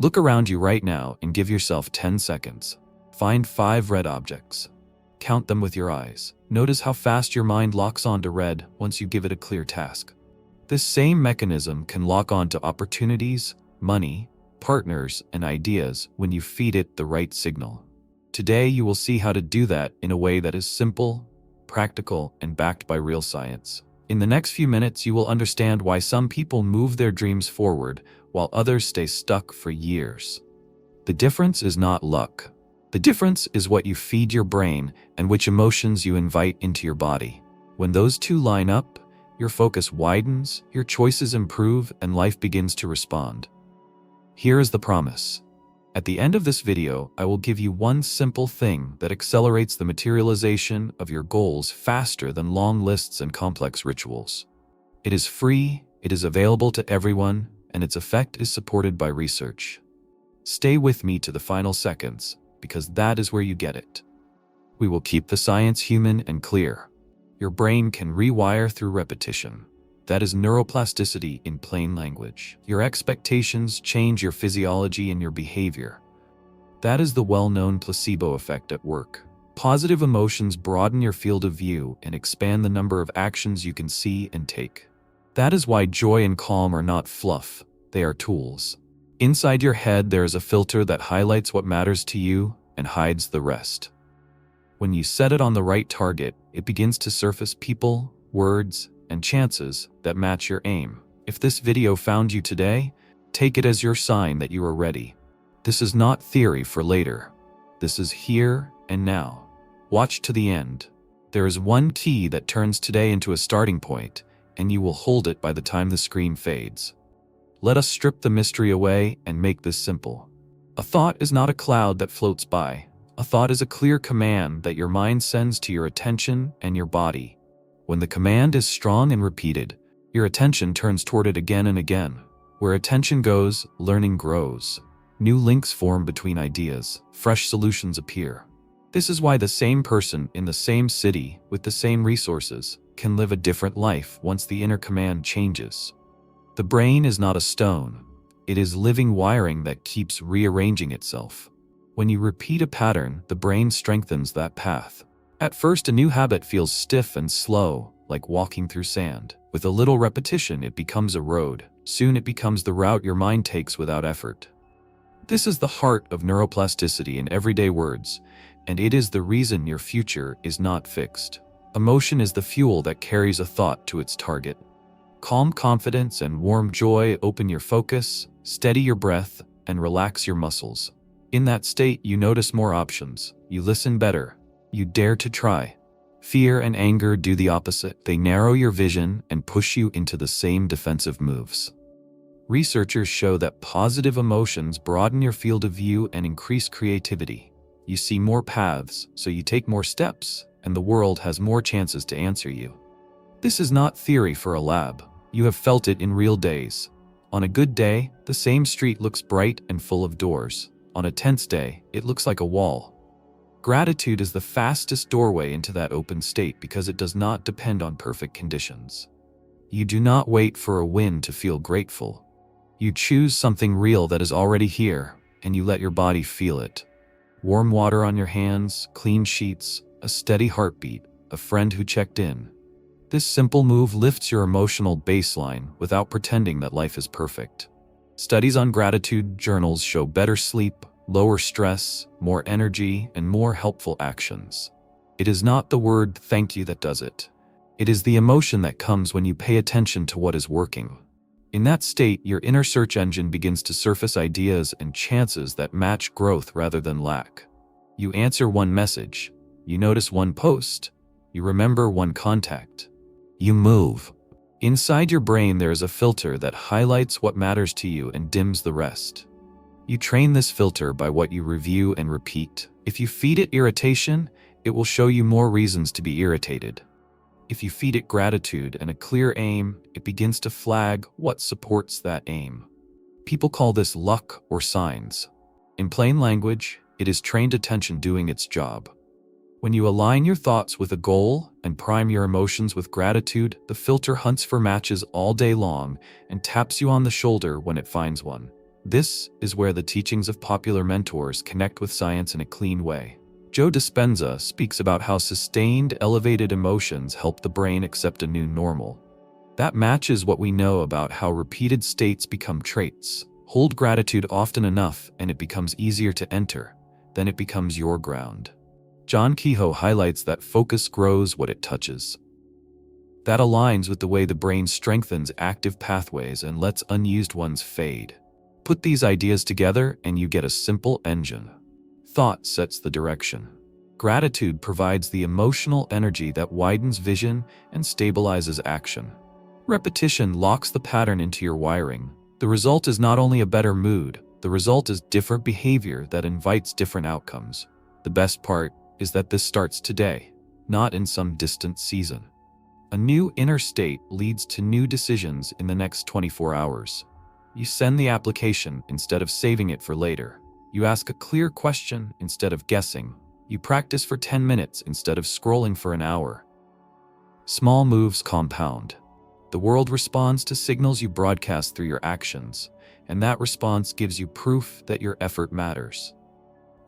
Look around you right now and give yourself 10 seconds. Find 5 red objects. Count them with your eyes. Notice how fast your mind locks onto red once you give it a clear task. This same mechanism can lock onto opportunities, money, partners, and ideas when you feed it the right signal. Today you will see how to do that in a way that is simple, practical, and backed by real science. In the next few minutes, you will understand why some people move their dreams forward while others stay stuck for years. The difference is not luck. The difference is what you feed your brain and which emotions you invite into your body. When those two line up, your focus widens, your choices improve, and life begins to respond. Here is the promise. At the end of this video, I will give you one simple thing that accelerates the materialization of your goals faster than long lists and complex rituals. It is free, it is available to everyone, and its effect is supported by research. Stay with me to the final seconds, because that is where you get it. We will keep the science human and clear. Your brain can rewire through repetition. That is neuroplasticity in plain language. Your expectations change your physiology and your behavior. That is the well-known placebo effect at work. Positive emotions broaden your field of view and expand the number of actions you can see and take. That is why joy and calm are not fluff, they are tools. Inside your head, there is a filter that highlights what matters to you and hides the rest. When you set it on the right target, it begins to surface people, words, and chances that match your aim. If this video found you today, take it as your sign that you are ready. This is not theory for later. This is here and now. Watch to the end. There is one key that turns today into a starting point, and you will hold it by the time the screen fades. Let us strip the mystery away and make this simple. A thought is not a cloud that floats by. A thought is a clear command that your mind sends to your attention and your body. When the command is strong and repeated, your attention turns toward it again and again. Where attention goes, learning grows. New links form between ideas. Fresh solutions appear. This is why the same person in the same city with the same resources can live a different life once the inner command changes. The brain is not a stone. It is living wiring that keeps rearranging itself. When you repeat a pattern, the brain strengthens that path. At first, a new habit feels stiff and slow, like walking through sand. With a little repetition, it becomes a road. Soon it becomes the route your mind takes without effort. This is the heart of neuroplasticity in everyday words, and it is the reason your future is not fixed. Emotion is the fuel that carries a thought to its target. Calm confidence and warm joy open your focus, steady your breath, and relax your muscles. In that state, you notice more options. You listen better. You dare to try. Fear and anger do the opposite. They narrow your vision and push you into the same defensive moves. Researchers show that positive emotions broaden your field of view and increase creativity. You see more paths, so you take more steps, and the world has more chances to answer you. This is not theory for a lab. You have felt it in real days. On a good day, the same street looks bright and full of doors. On a tense day, it looks like a wall. Gratitude is the fastest doorway into that open state because it does not depend on perfect conditions. You do not wait for a win to feel grateful. You choose something real that is already here, and you let your body feel it. Warm water on your hands, clean sheets, a steady heartbeat, a friend who checked in. This simple move lifts your emotional baseline without pretending that life is perfect. Studies on gratitude journals show better sleep, lower stress, more energy, and more helpful actions. It is not the word thank you that does it. It is the emotion that comes when you pay attention to what is working. In that state, your inner search engine begins to surface ideas and chances that match growth rather than lack. You answer one message. You notice one post. You remember one contact. You move. Inside your brain, there is a filter that highlights what matters to you and dims the rest. You train this filter by what you review and repeat. If you feed it irritation, it will show you more reasons to be irritated. If you feed it gratitude and a clear aim, it begins to flag what supports that aim. People call this luck or signs. In plain language, it is trained attention doing its job. When you align your thoughts with a goal and prime your emotions with gratitude, the filter hunts for matches all day long and taps you on the shoulder when it finds one. This is where the teachings of popular mentors connect with science in a clean way. Joe Dispenza speaks about how sustained, elevated emotions help the brain accept a new normal. That matches what we know about how repeated states become traits. Hold gratitude often enough and it becomes easier to enter. Then it becomes your ground. John Kehoe highlights that focus grows what it touches. That aligns with the way the brain strengthens active pathways and lets unused ones fade. Put these ideas together and you get a simple engine. Thought sets the direction. Gratitude provides the emotional energy that widens vision and stabilizes action. Repetition locks the pattern into your wiring. The result is not only a better mood, the result is different behavior that invites different outcomes. The best part is that this starts today, not in some distant season. A new inner state leads to new decisions in the next 24 hours. You send the application instead of saving it for later. You ask a clear question instead of guessing. You practice for 10 minutes instead of scrolling for an hour. Small moves compound. The world responds to signals you broadcast through your actions, and that response gives you proof that your effort matters.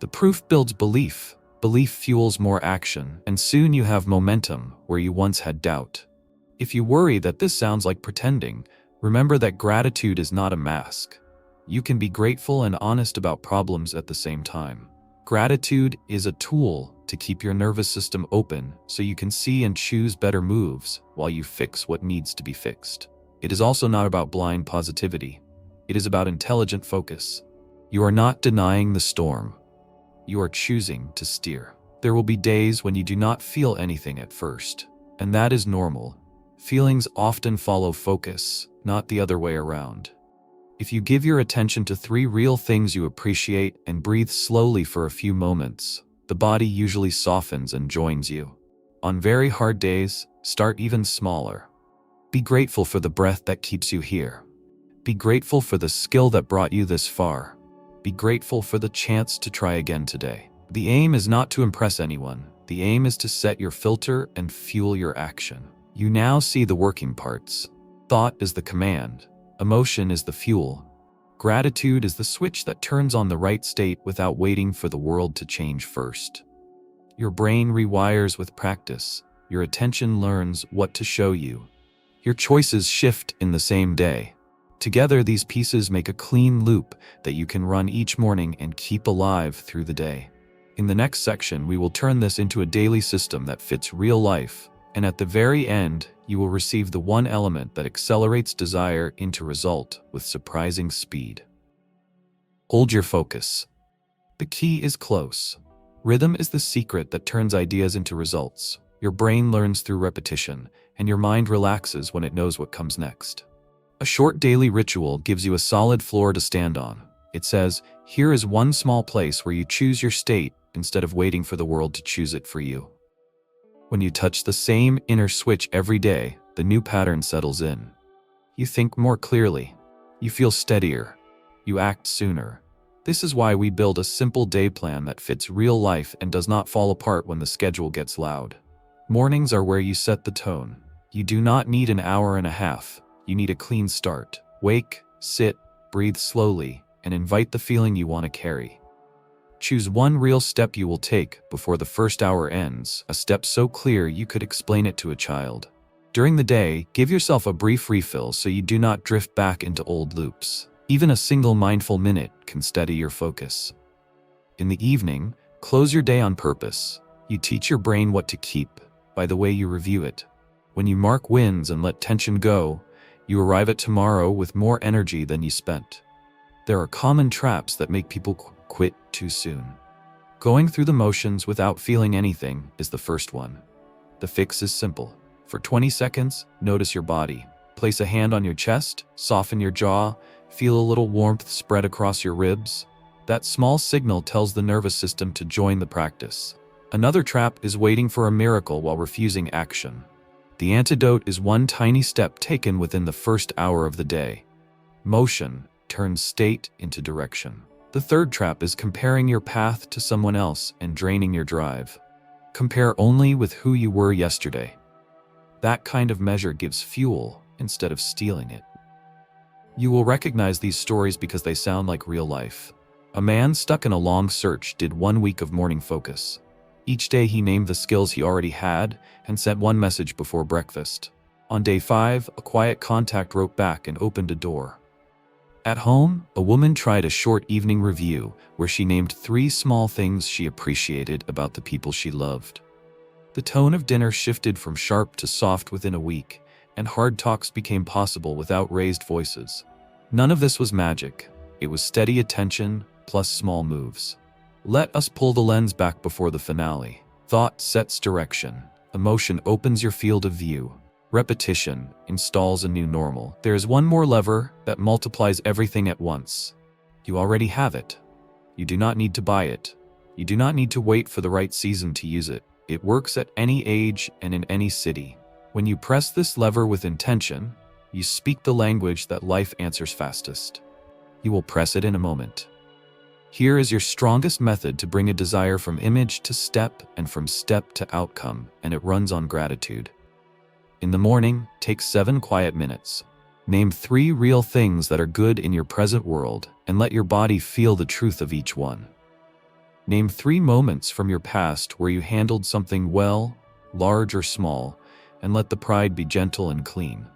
The proof builds belief. Belief fuels more action, and soon you have momentum where you once had doubt. If you worry that this sounds like pretending, remember that gratitude is not a mask. You can be grateful and honest about problems at the same time. Gratitude is a tool to keep your nervous system open so you can see and choose better moves while you fix what needs to be fixed. It is also not about blind positivity. It is about intelligent focus. You are not denying the storm. You are choosing to steer. There will be days when you do not feel anything at first, and that is normal. Feelings often follow focus, not the other way around. If you give your attention to 3 real things you appreciate and breathe slowly for a few moments, the body usually softens and joins you. On very hard days, start even smaller. Be grateful for the breath that keeps you here. Be grateful for the skill that brought you this far. Be grateful for the chance to try again today. The aim is not to impress anyone. The aim is to set your filter and fuel your action. You now see the working parts. Thought is the command. Emotion is the fuel. Gratitude is the switch that turns on the right state without waiting for the world to change first. Your brain rewires with practice. Your attention learns what to show you. Your choices shift in the same day. Together, these pieces make a clean loop that you can run each morning and keep alive through the day. In the next section, we will turn this into a daily system that fits real life, and at the very end, you will receive the one element that accelerates desire into result with surprising speed. Hold your focus. The key is close. Rhythm is the secret that turns ideas into results. Your brain learns through repetition, and your mind relaxes when it knows what comes next. A short daily ritual gives you a solid floor to stand on. It says, here is one small place where you choose your state instead of waiting for the world to choose it for you. When you touch the same inner switch every day, the new pattern settles in. You think more clearly. You feel steadier. You act sooner. This is why we build a simple day plan that fits real life and does not fall apart when the schedule gets loud. Mornings are where you set the tone. You do not need an hour and a half. You need a clean start. Wake, sit, breathe slowly, and invite the feeling you want to carry. Choose one real step you will take before the first hour ends, a step so clear you could explain it to a child. During the day, give yourself a brief refill so you do not drift back into old loops. Even a single mindful minute can steady your focus. In the evening, close your day on purpose. You teach your brain what to keep by the way you review it. When you mark wins and let tension go, you arrive at tomorrow with more energy than you spent. There are common traps that make people quit too soon. Going through the motions without feeling anything is the first one. The fix is simple. For 20 seconds, notice your body. Place a hand on your chest, soften your jaw, feel a little warmth spread across your ribs. That small signal tells the nervous system to join the practice. Another trap is waiting for a miracle while refusing action. The antidote is one tiny step taken within the first hour of the day. Motion turns state into direction. The third trap is comparing your path to someone else and draining your drive. Compare only with who you were yesterday. That kind of measure gives fuel instead of stealing it. You will recognize these stories because they sound like real life. A man stuck in a long search did 1 week of morning focus. Each day he named the skills he already had and sent one message before breakfast. On day 5, a quiet contact wrote back and opened a door. At home, a woman tried a short evening review where she named 3 small things she appreciated about the people she loved. The tone of dinner shifted from sharp to soft within a week, and hard talks became possible without raised voices. None of this was magic. It was steady attention plus small moves. Let us pull the lens back before the finale. Thought sets direction. Emotion opens your field of view. Repetition installs a new normal. There is one more lever that multiplies everything at once. You already have it. You do not need to buy it. You do not need to wait for the right season to use it. It works at any age and in any city. When you press this lever with intention, you speak the language that life answers fastest. You will press it in a moment. Here is your strongest method to bring a desire from image to step and from step to outcome, and it runs on gratitude. In the morning, take 7 quiet minutes. Name 3 real things that are good in your present world and let your body feel the truth of each one. Name 3 moments from your past where you handled something well, large or small, and let the pride be gentle and clean.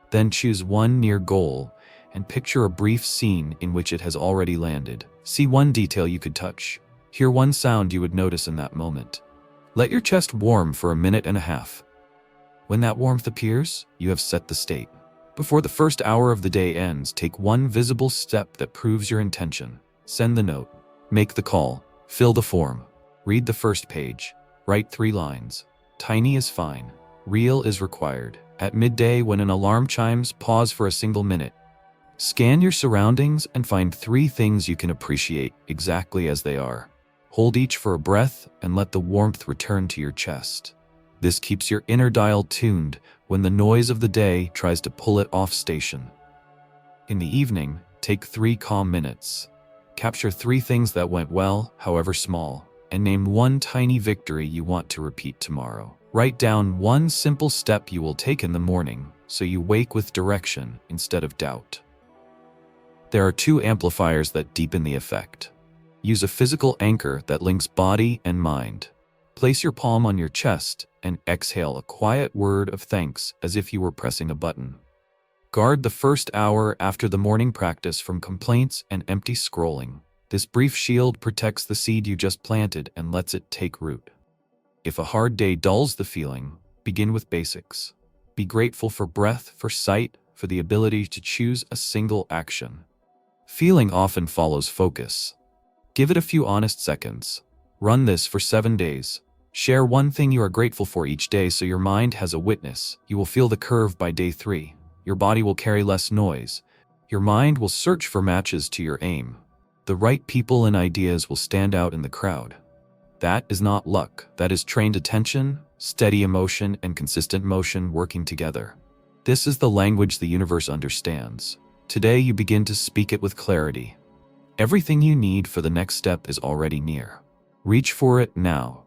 Then choose one near goal and picture a brief scene in which it has already landed. See one detail you could touch. Hear one sound you would notice in that moment. Let your chest warm for 1.5 minutes. When that warmth appears, you have set the state. Before the first hour of the day ends, take one visible step that proves your intention. Send the note. Make the call. Fill the form. Read the first page. Write 3 lines. Tiny is fine. Real is required. At midday, when an alarm chimes, pause for a single minute. Scan your surroundings and find 3 things you can appreciate exactly as they are. Hold each for a breath and let the warmth return to your chest. This keeps your inner dial tuned when the noise of the day tries to pull it off station. In the evening, take 3 calm minutes. Capture 3 things that went well, however small, and name one tiny victory you want to repeat tomorrow. Write down one simple step you will take in the morning so you wake with direction instead of doubt. There are 2 amplifiers that deepen the effect. Use a physical anchor that links body and mind. Place your palm on your chest and exhale a quiet word of thanks as if you were pressing a button. Guard the first hour after the morning practice from complaints and empty scrolling. This brief shield protects the seed you just planted and lets it take root. If a hard day dulls the feeling, begin with basics. Be grateful for breath, for sight, for the ability to choose a single action. Feeling often follows focus. Give it a few honest seconds. Run this for 7 days. Share one thing you are grateful for each day so your mind has a witness. You will feel the curve by day 3. Your body will carry less noise. Your mind will search for matches to your aim. The right people and ideas will stand out in the crowd. That is not luck. That is trained attention, steady emotion, and consistent motion working together. This is the language the universe understands. Today you begin to speak it with clarity. Everything you need for the next step is already near. Reach for it now.